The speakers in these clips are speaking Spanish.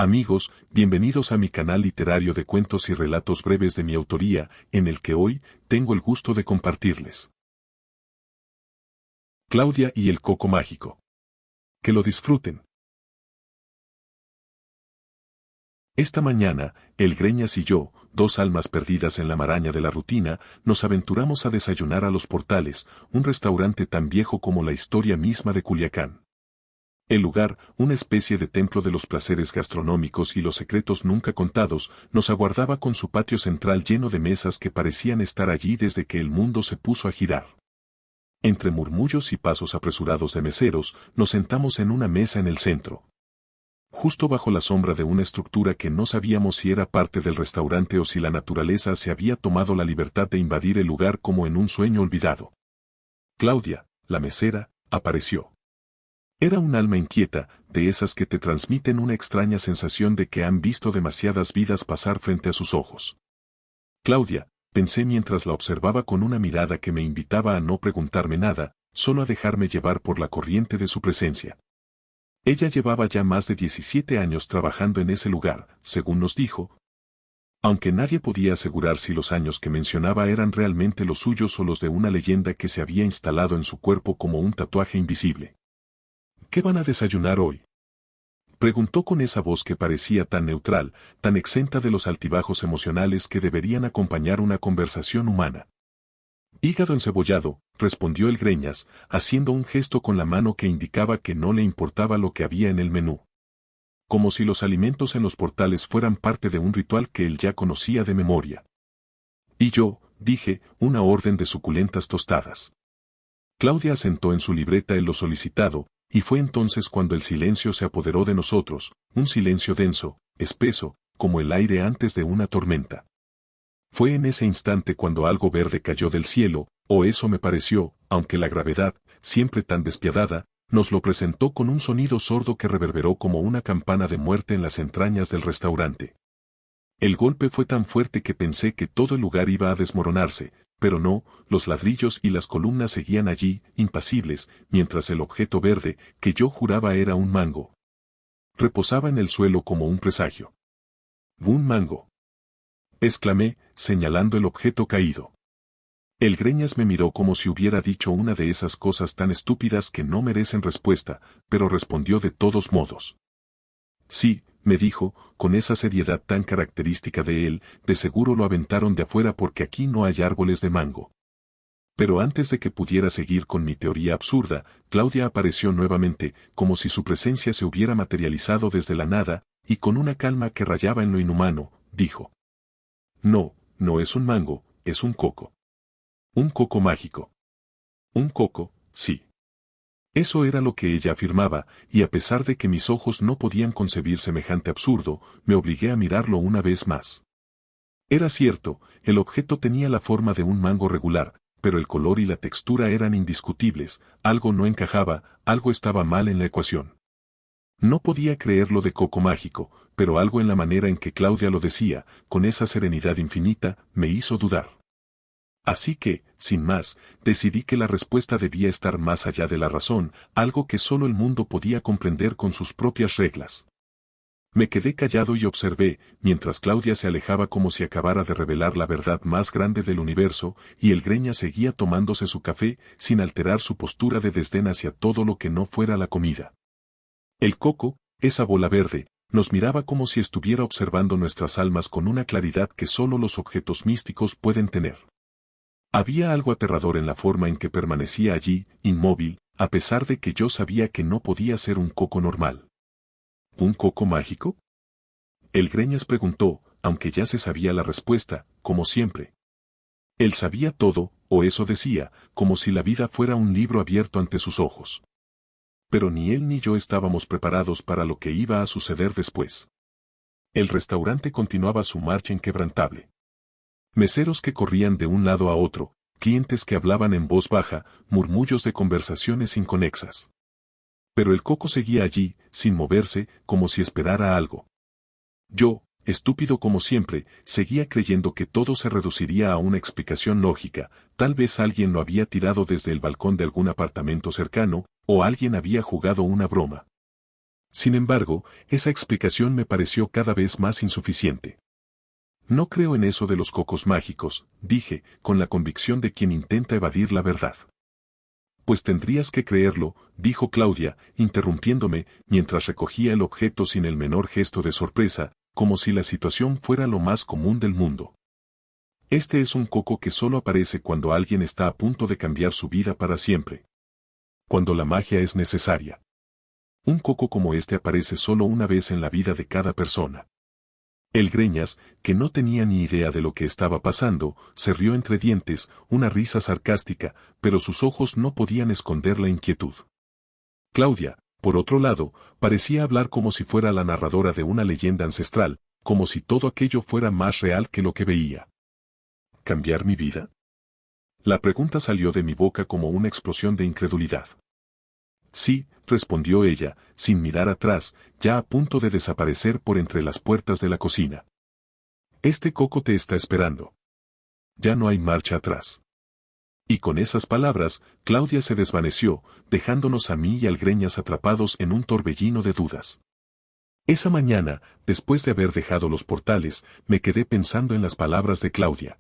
Amigos, bienvenidos a mi canal literario de cuentos y relatos breves de mi autoría, en el que hoy tengo el gusto de compartirles. Claudia y el coco mágico. Que lo disfruten. Esta mañana, el Greñas y yo, dos almas perdidas en la maraña de la rutina, nos aventuramos a desayunar a Los Portales, un restaurante tan viejo como la historia misma de Culiacán. El lugar, una especie de templo de los placeres gastronómicos y los secretos nunca contados, nos aguardaba con su patio central lleno de mesas que parecían estar allí desde que el mundo se puso a girar. Entre murmullos y pasos apresurados de meseros, nos sentamos en una mesa en el centro. Justo bajo la sombra de una estructura que no sabíamos si era parte del restaurante o si la naturaleza se había tomado la libertad de invadir el lugar como en un sueño olvidado. Claudia, la mesera, apareció. Era un alma inquieta, de esas que te transmiten una extraña sensación de que han visto demasiadas vidas pasar frente a sus ojos. Claudia, pensé mientras la observaba con una mirada que me invitaba a no preguntarme nada, solo a dejarme llevar por la corriente de su presencia. Ella llevaba ya más de 17 años trabajando en ese lugar, según nos dijo, aunque nadie podía asegurar si los años que mencionaba eran realmente los suyos o los de una leyenda que se había instalado en su cuerpo como un tatuaje invisible. ¿Qué van a desayunar hoy?, preguntó con esa voz que parecía tan neutral, tan exenta de los altibajos emocionales que deberían acompañar una conversación humana. Hígado encebollado, respondió el Greñas, haciendo un gesto con la mano que indicaba que no le importaba lo que había en el menú. Como si los alimentos en Los Portales fueran parte de un ritual que él ya conocía de memoria. Y yo, dije, una orden de suculentas tostadas. Claudia asentó en su libreta en lo solicitado, y fue entonces cuando el silencio se apoderó de nosotros, un silencio denso, espeso, como el aire antes de una tormenta. Fue en ese instante cuando algo verde cayó del cielo, o eso me pareció, aunque la gravedad, siempre tan despiadada, nos lo presentó con un sonido sordo que reverberó como una campana de muerte en las entrañas del restaurante. El golpe fue tan fuerte que pensé que todo el lugar iba a desmoronarse, pero no, los ladrillos y las columnas seguían allí, impasibles, mientras el objeto verde, que yo juraba era un mango, reposaba en el suelo como un presagio. «¡Un mango!», exclamé, señalando el objeto caído. El Greñas me miró como si hubiera dicho una de esas cosas tan estúpidas que no merecen respuesta, pero respondió de todos modos. «Sí», me dijo, con esa seriedad tan característica de él, de seguro lo aventaron de afuera porque aquí no hay árboles de mango. Pero antes de que pudiera seguir con mi teoría absurda, Claudia apareció nuevamente, como si su presencia se hubiera materializado desde la nada, y con una calma que rayaba en lo inhumano, dijo: «No, no es un mango, es un coco. Un coco mágico». Un coco, sí. Eso era lo que ella afirmaba, y a pesar de que mis ojos no podían concebir semejante absurdo, me obligué a mirarlo una vez más. Era cierto, el objeto tenía la forma de un mango regular, pero el color y la textura eran indiscutibles, algo no encajaba, algo estaba mal en la ecuación. No podía creerlo de coco mágico, pero algo en la manera en que Claudia lo decía, con esa serenidad infinita, me hizo dudar. Así que, sin más, decidí que la respuesta debía estar más allá de la razón, algo que solo el mundo podía comprender con sus propias reglas. Me quedé callado y observé, mientras Claudia se alejaba como si acabara de revelar la verdad más grande del universo, y el Greñas seguía tomándose su café, sin alterar su postura de desdén hacia todo lo que no fuera la comida. El coco, esa bola verde, nos miraba como si estuviera observando nuestras almas con una claridad que solo los objetos místicos pueden tener. Había algo aterrador en la forma en que permanecía allí, inmóvil, a pesar de que yo sabía que no podía ser un coco normal. ¿Un coco mágico?, el Greñas preguntó, aunque ya se sabía la respuesta, como siempre. Él sabía todo, o eso decía, como si la vida fuera un libro abierto ante sus ojos. Pero ni él ni yo estábamos preparados para lo que iba a suceder después. El restaurante continuaba su marcha inquebrantable. Meseros que corrían de un lado a otro, clientes que hablaban en voz baja, murmullos de conversaciones inconexas. Pero el coco seguía allí, sin moverse, como si esperara algo. Yo, estúpido como siempre, seguía creyendo que todo se reduciría a una explicación lógica, tal vez alguien lo había tirado desde el balcón de algún apartamento cercano, o alguien había jugado una broma. Sin embargo, esa explicación me pareció cada vez más insuficiente. No creo en eso de los cocos mágicos, dije, con la convicción de quien intenta evadir la verdad. Pues tendrías que creerlo, dijo Claudia, interrumpiéndome, mientras recogía el objeto sin el menor gesto de sorpresa, como si la situación fuera lo más común del mundo. Este es un coco que solo aparece cuando alguien está a punto de cambiar su vida para siempre. Cuando la magia es necesaria. Un coco como este aparece solo una vez en la vida de cada persona. El Greñas, que no tenía ni idea de lo que estaba pasando, se rió entre dientes, una risa sarcástica, pero sus ojos no podían esconder la inquietud. Claudia, por otro lado, parecía hablar como si fuera la narradora de una leyenda ancestral, como si todo aquello fuera más real que lo que veía. ¿Cambiar mi vida? La pregunta salió de mi boca como una explosión de incredulidad. Sí, respondió ella, sin mirar atrás, ya a punto de desaparecer por entre las puertas de la cocina. Este coco te está esperando. Ya no hay marcha atrás. Y con esas palabras, Claudia se desvaneció, dejándonos a mí y al Greñas atrapados en un torbellino de dudas. Esa mañana, después de haber dejado los portales, me quedé pensando en las palabras de Claudia.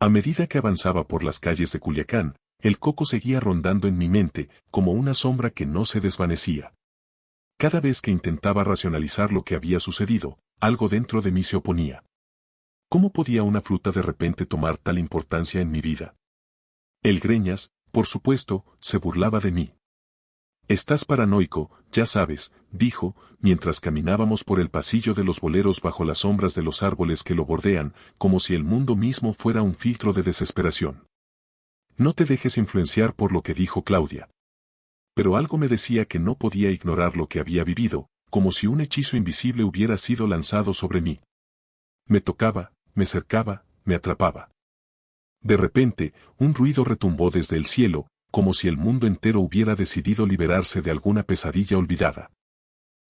A medida que avanzaba por las calles de Culiacán, el coco seguía rondando en mi mente, como una sombra que no se desvanecía. Cada vez que intentaba racionalizar lo que había sucedido, algo dentro de mí se oponía. ¿Cómo podía una fruta de repente tomar tal importancia en mi vida? El Greñas, por supuesto, se burlaba de mí. Estás paranoico, ya sabes, dijo, mientras caminábamos por el pasillo de los boleros bajo las sombras de los árboles que lo bordean, como si el mundo mismo fuera un filtro de desesperación. No te dejes influenciar por lo que dijo Claudia. Pero algo me decía que no podía ignorar lo que había vivido, como si un hechizo invisible hubiera sido lanzado sobre mí. Me tocaba, me cercaba, me atrapaba. De repente, un ruido retumbó desde el cielo, como si el mundo entero hubiera decidido liberarse de alguna pesadilla olvidada.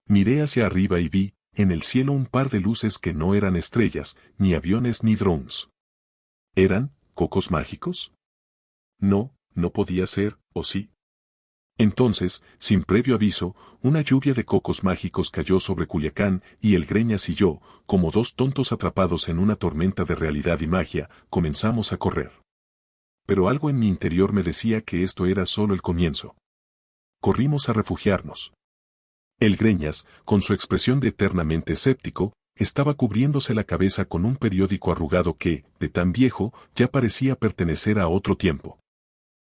Miré hacia arriba y vi, en el cielo un par de luces que no eran estrellas, ni aviones ni drones. ¿Eran cocos mágicos? No, no podía ser, ¿o sí? Entonces, sin previo aviso, una lluvia de cocos mágicos cayó sobre Culiacán y el Greñas y yo, como dos tontos atrapados en una tormenta de realidad y magia, comenzamos a correr. Pero algo en mi interior me decía que esto era solo el comienzo. Corrimos a refugiarnos. El Greñas, con su expresión de eternamente escéptico, estaba cubriéndose la cabeza con un periódico arrugado que, de tan viejo, ya parecía pertenecer a otro tiempo.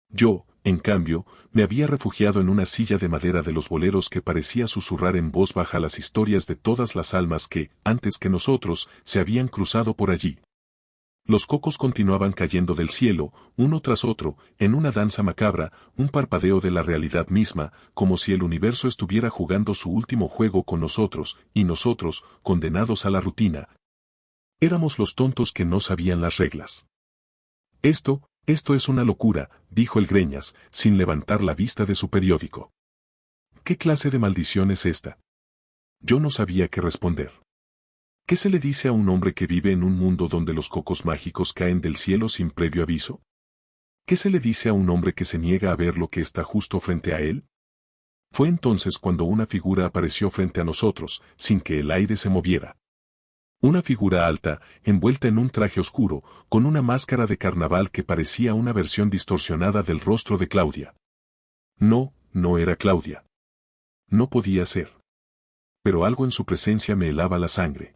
Yo, en cambio, me había refugiado en una silla de madera de los boleros que parecía susurrar en voz baja las historias de todas las almas que, antes que nosotros, se habían cruzado por allí. Los cocos continuaban cayendo del cielo, uno tras otro, en una danza macabra, un parpadeo de la realidad misma, como si el universo estuviera jugando su último juego con nosotros, y nosotros, condenados a la rutina. Éramos los tontos que no sabían las reglas. Esto es una locura, dijo el Greñas, sin levantar la vista de su periódico. ¿Qué clase de maldición es esta? Yo no sabía qué responder. ¿Qué se le dice a un hombre que vive en un mundo donde los cocos mágicos caen del cielo sin previo aviso? ¿Qué se le dice a un hombre que se niega a ver lo que está justo frente a él? Fue entonces cuando una figura apareció frente a nosotros, sin que el aire se moviera. Una figura alta, envuelta en un traje oscuro, con una máscara de carnaval que parecía una versión distorsionada del rostro de Claudia. No, no era Claudia. No podía ser. Pero algo en su presencia me helaba la sangre.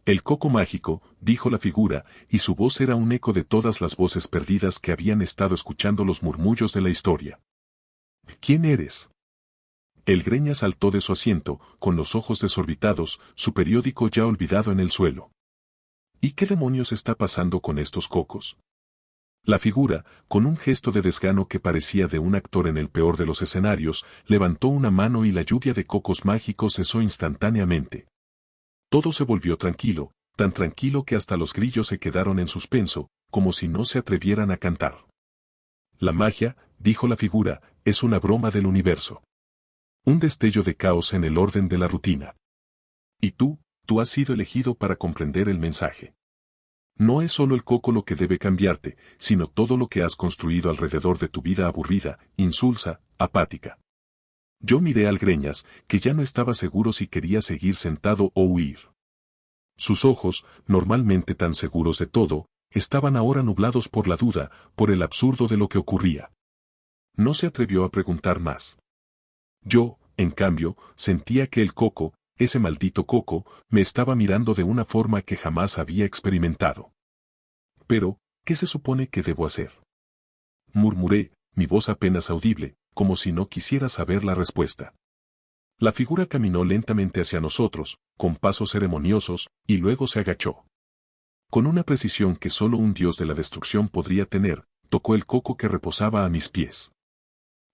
El coco mágico, dijo la figura, y su voz era un eco de todas las voces perdidas que habían estado escuchando los murmullos de la historia. ¿Quién eres? El Greñas saltó de su asiento, con los ojos desorbitados, su periódico ya olvidado en el suelo. ¿Y qué demonios está pasando con estos cocos? La figura, con un gesto de desgano que parecía de un actor en el peor de los escenarios, levantó una mano y la lluvia de cocos mágicos cesó instantáneamente. Todo se volvió tranquilo, tan tranquilo que hasta los grillos se quedaron en suspenso, como si no se atrevieran a cantar. La magia, dijo la figura, es una broma del universo. Un destello de caos en el orden de la rutina. Y tú has sido elegido para comprender el mensaje. No es solo el coco lo que debe cambiarte, sino todo lo que has construido alrededor de tu vida aburrida, insulsa, apática. Yo miré al Greñas, que ya no estaba seguro si quería seguir sentado o huir. Sus ojos, normalmente tan seguros de todo, estaban ahora nublados por la duda, por el absurdo de lo que ocurría. No se atrevió a preguntar más. Yo, en cambio, sentía que el Coco, ese maldito Coco, me estaba mirando de una forma que jamás había experimentado. Pero, ¿qué se supone que debo hacer? Murmuré, mi voz apenas audible, como si no quisiera saber la respuesta. La figura caminó lentamente hacia nosotros, con pasos ceremoniosos, y luego se agachó. Con una precisión que solo un dios de la destrucción podría tener, tocó el coco que reposaba a mis pies.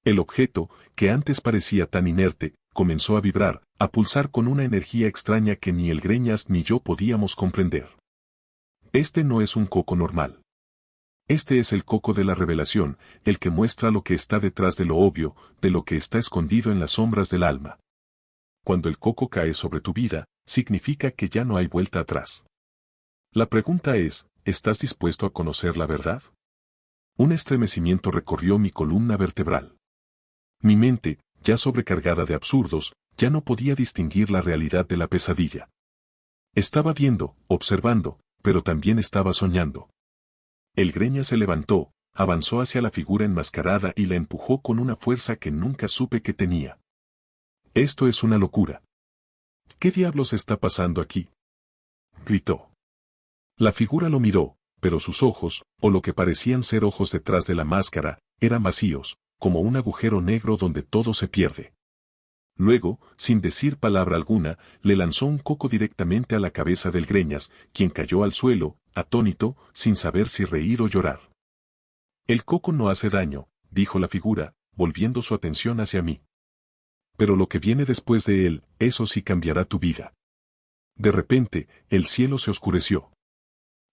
El objeto, que antes parecía tan inerte, comenzó a vibrar, a pulsar con una energía extraña que ni el Greñas ni yo podíamos comprender. Este no es un coco normal. Este es el coco de la revelación, el que muestra lo que está detrás de lo obvio, de lo que está escondido en las sombras del alma. Cuando el coco cae sobre tu vida, significa que ya no hay vuelta atrás. La pregunta es, ¿estás dispuesto a conocer la verdad? Un estremecimiento recorrió mi columna vertebral. Mi mente, ya sobrecargada de absurdos, ya no podía distinguir la realidad de la pesadilla. Estaba viendo, observando, pero también estaba soñando. El Greñas se levantó, avanzó hacia la figura enmascarada y la empujó con una fuerza que nunca supe que tenía. Esto es una locura. ¿Qué diablos está pasando aquí?, gritó. La figura lo miró, pero sus ojos, o lo que parecían ser ojos detrás de la máscara, eran vacíos, como un agujero negro donde todo se pierde. Luego, sin decir palabra alguna, le lanzó un coco directamente a la cabeza del Greñas, quien cayó al suelo, atónito, sin saber si reír o llorar. El coco no hace daño, dijo la figura, volviendo su atención hacia mí. Pero lo que viene después de él, eso sí cambiará tu vida. De repente, el cielo se oscureció.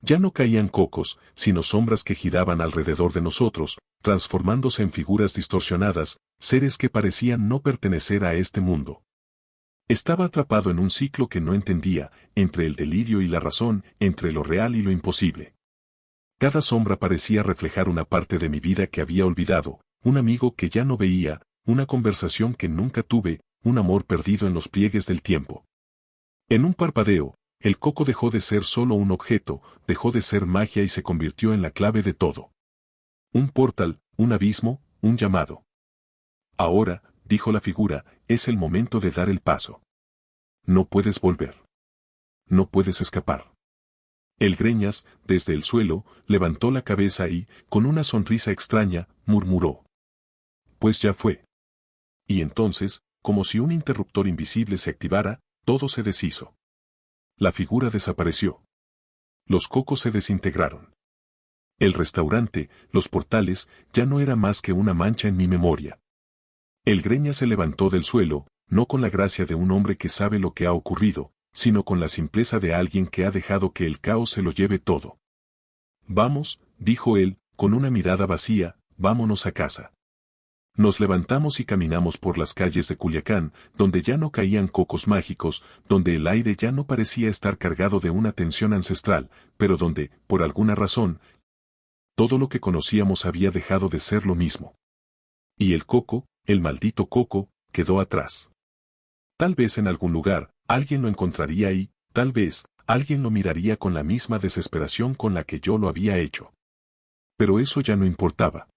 Ya no caían cocos, sino sombras que giraban alrededor de nosotros, transformándose en figuras distorsionadas, seres que parecían no pertenecer a este mundo. Estaba atrapado en un ciclo que no entendía, entre el delirio y la razón, entre lo real y lo imposible. Cada sombra parecía reflejar una parte de mi vida que había olvidado, un amigo que ya no veía, una conversación que nunca tuve, un amor perdido en los pliegues del tiempo. En un parpadeo, el coco dejó de ser solo un objeto, dejó de ser magia y se convirtió en la clave de todo. Un portal, un abismo, un llamado. Ahora, dijo la figura, es el momento de dar el paso. No puedes volver. No puedes escapar. El Greñas, desde el suelo, levantó la cabeza y, con una sonrisa extraña, murmuró. Pues ya fue. Y entonces, como si un interruptor invisible se activara, todo se deshizo. La figura desapareció. Los cocos se desintegraron. El restaurante, los portales, ya no era más que una mancha en mi memoria. El Greñas se levantó del suelo, no con la gracia de un hombre que sabe lo que ha ocurrido, sino con la simpleza de alguien que ha dejado que el caos se lo lleve todo. Vamos, dijo él, con una mirada vacía, vámonos a casa. Nos levantamos y caminamos por las calles de Culiacán, donde ya no caían cocos mágicos, donde el aire ya no parecía estar cargado de una tensión ancestral, pero donde, por alguna razón, todo lo que conocíamos había dejado de ser lo mismo. Y el coco, el maldito coco, quedó atrás. Tal vez en algún lugar, alguien lo encontraría y, tal vez, alguien lo miraría con la misma desesperación con la que yo lo había hecho. Pero eso ya no importaba.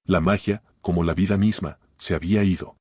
La magia, como la vida misma, se había ido.